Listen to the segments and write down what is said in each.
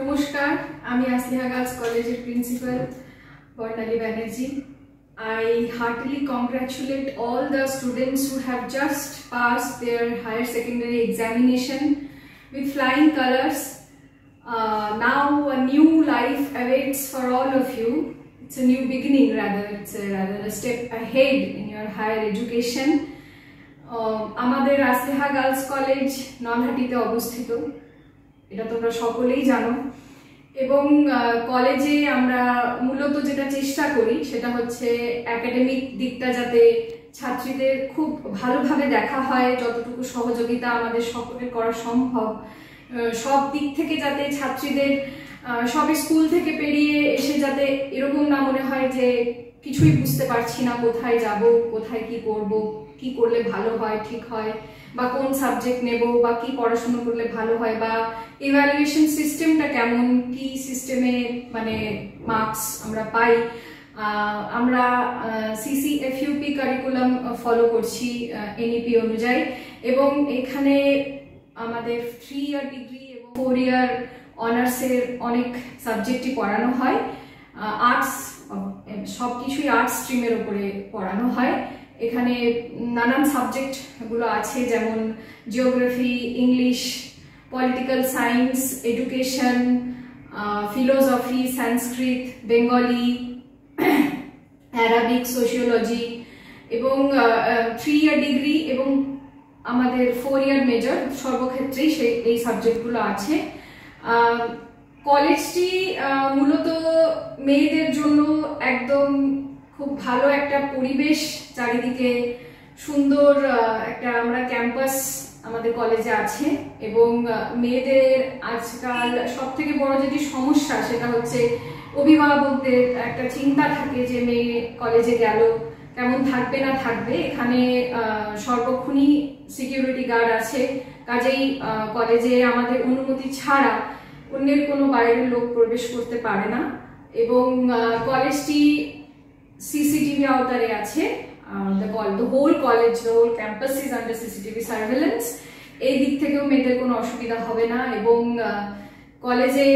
নমস্কার, আমি আসলিহা গার্লস কলেজের principal Barnali Banerjee. I heartily congratulate all the students who have just passed their higher secondary examination with flying colors. Now a new life awaits for all of you. It's a new beginning, it's a step ahead in your higher education. আমাদের আসলিহা girls college নলহাটিতে অবস্থিত, এটা তোমরা সকলেই জানো। এবং কলেজে আমরা মূলত যেটা চেষ্টা করি সেটা হচ্ছে একাডেমিক দিকটা যাতে ছাত্রীদের খুব ভালোভাবে দেখা হয়, যতটুকু সহযোগিতা আমাদের সকলের করা সম্ভব, সব দিক থেকে যাতে ছাত্রীদের সবে স্কুল থেকে পেরিয়ে এসে যাতে এরকম না মনে হয় যে কিছুই বুঝতে পারছি না, কোথায় যাব, কোথায় কি করব, কি করলে ভালো হয়, ঠিক হয়, বা কোন সাবজেক্ট নেব, বা কি পড়াশোনা করলে ভালো হয়, বা ইভ্যালুয়েশন সিস্টেমটা কেমন, কি সিস্টেমে মানে মার্কস আমরা পাই। আমরা CCFUP কারিকুলাম ফলো করছি NEP অনুযায়ী, এবং এখানে আমাদের 3 ইয়ার ডিগ্রি এবং 4 ইয়ার অনার্সের অনেক সাবজেক্টই পড়ানো হয়। আর্টস, সব কিছুই আর্টস স্ট্রিমের উপরে পড়ানো হয়। এখানে নানান সাবজেক্টগুলো আছে, যেমন geography, English, political science, education, philosophy, Sanskrit, Bengali, Arabic, sociology, এবং 3 ইয়ার ডিগ্রি এবং আমাদের 4 ইয়ার মেজর, সর্বক্ষেত্রেই এই সাবজেক্টগুলো আছে। কলেজটি মূলত মেয়েদের জন্য একদম খুব ভালো একটা পরিবেশ, চারিদিকে সুন্দর একটা আমরা ক্যাম্পাস আমাদের কলেজে আছে। এবং মেয়েদের আজকাল সব থেকে বড় যেটি সমস্যা সেটা হচ্ছে অভিভাবকদের একটা চিন্তা থাকে যে মেয়ে কলেজে গেল কেমন থাকবে না থাকবে। এখানে সর্বক্ষণই সিকিউরিটি গার্ড আছে, কাজেই কলেজে আমাদের অনুমতি ছাড়া অন্যের কোনো বাইরের লোক প্রবেশ করতে পারে না। এবং কলেজটি CCTV আওতারে আছে। The whole college, the whole campus is under CCTV surveillance. এই দিক থেকেও মেয়েদের কোনো অসুবিধা হবে না। এবং কলেজে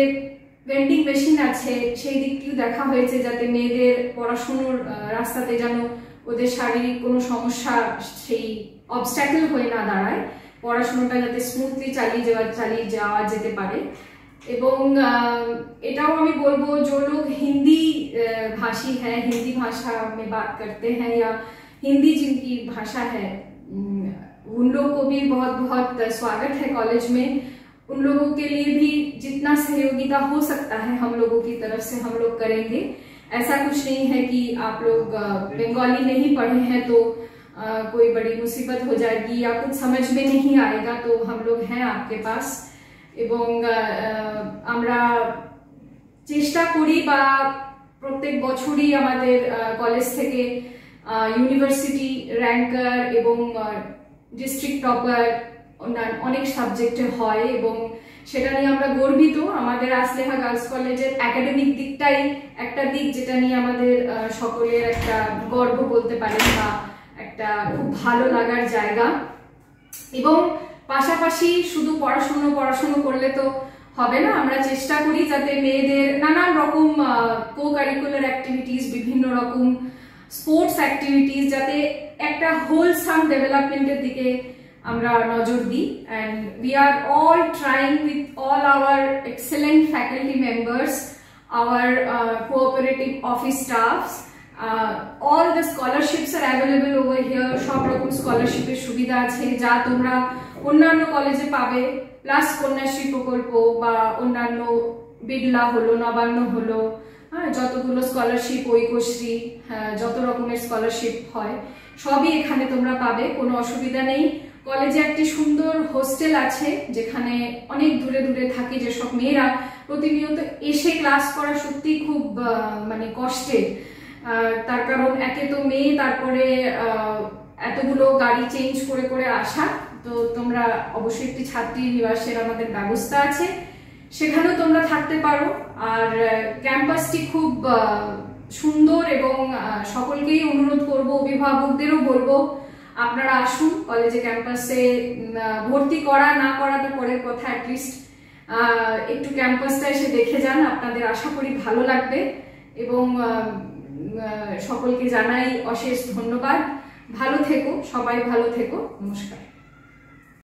ভেন্ডিং মেশিন আছে, সেই দিকটিও দেখা হয়েছে যাতে মেয়েদের পড়াশুনোর রাস্তাতে যেন ওদের শারীরিক কোনো সমস্যা সেই অবস্ট্যাকল হয়ে না দাঁড়ায়, পড়াশোনাটা যাতে স্মুথলি চালিয়ে যাওয়া যেতে পারে। এবং এটাও আমি বলবো, जो लोग हिंदी भाषी है, हिंदी भाषा में बात करते हैं या हिंदी जिनकी भाषा है, उन लोगों को भी बहुत बहुत स्वागत है कॉलेज में। उन लोगों के लिए भी जितना सहयोगिता हो सकता है हम लोगों की तरफ से हम लोग करेंगे। ऐसा कुछ नहीं है कि आप लोग बंगाली नहीं पढ़े हैं तो कोई बड़ी मुसीबत हो जाएगी या कुछ समझ में नहीं आएगा, तो हम लोग हैं आपके पास। এবং আমরা চেষ্টা করি বা প্রত্যেক বছরই আমাদের কলেজ থেকে ইউনিভার্সিটি র্যাঙ্কার এবং ডিস্ট্রিক্ট টপার অনেক সাবজেক্টে হয়, এবং সেটা নিয়ে আমরা গর্বিত। আমাদের আসলিহা গার্লস কলেজের একাডেমিক দিকটাই একটা দিক যেটা নিয়ে আমাদের সকলের একটা গর্ব বলতে পারেন, বা একটা খুব ভালো লাগার জায়গা। এবং পাশাপাশি শুধু পড়াশোনা করলে তো হবে না, আমরা চেষ্টা করি যাতে মেয়েদের নানান রকম কো কারিকুলার অ্যাক্টিভিটিস, বিভিন্ন রকম স্পোর্টস অ্যাক্টিভিটিস, যাতে একটা হোলসাম ডেভেলপমেন্টের দিকে আমরা নজর দিই। And we are all trying with all our excellent faculty members, our cooperative office staffs, all the scholarships are available over here. সব রকম স্কলারশিপের সুবিধা আছে যা তোমরা অন্যান্য কলেজে পাবে, প্লাস কন্যাশ্রী প্রকল্প বা অন্যান্য বিড়লা হলো, নবান্ন হলো, যতগুলো স্কলারশিপ, ঐক্যশ্রী, যত রকমের স্কলারশিপ হয় সবই এখানে তোমরা পাবে, কোনো অসুবিধা নেই। কলেজে একটি সুন্দর হোস্টেল আছে যেখানে অনেক দূরে দূরে থাকে যেসব মেয়েরা প্রতিনিয়ত এসে ক্লাস করা সত্যি খুব মানে কষ্টের। তার কারণ একে তো মেয়ে, তারপরে এতগুলো গাড়ি চেঞ্জ করে করে আসা, তো তোমরা অবশ্যই একটি ছাত্রী নিবাসের আমাদের ব্যবস্থা আছে, সেখানেও তোমরা থাকতে পারো। আর ক্যাম্পাসটি খুব সুন্দর, এবং সকলকেই অনুরোধ করব, অভিভাবকদেরও বলবো আপনারা আসুন কলেজে। ক্যাম্পাসে ভর্তি করা না করাটা পরের কথা, অ্যাটলিস্ট একটু ক্যাম্পাসটা এসে দেখে যান, আপনাদের আশা করি ভালো লাগবে। এবং সকলকে জানাই অশেষ ধন্যবাদ। ভালো থেকো, সবাই ভালো থেকো। নমস্কার।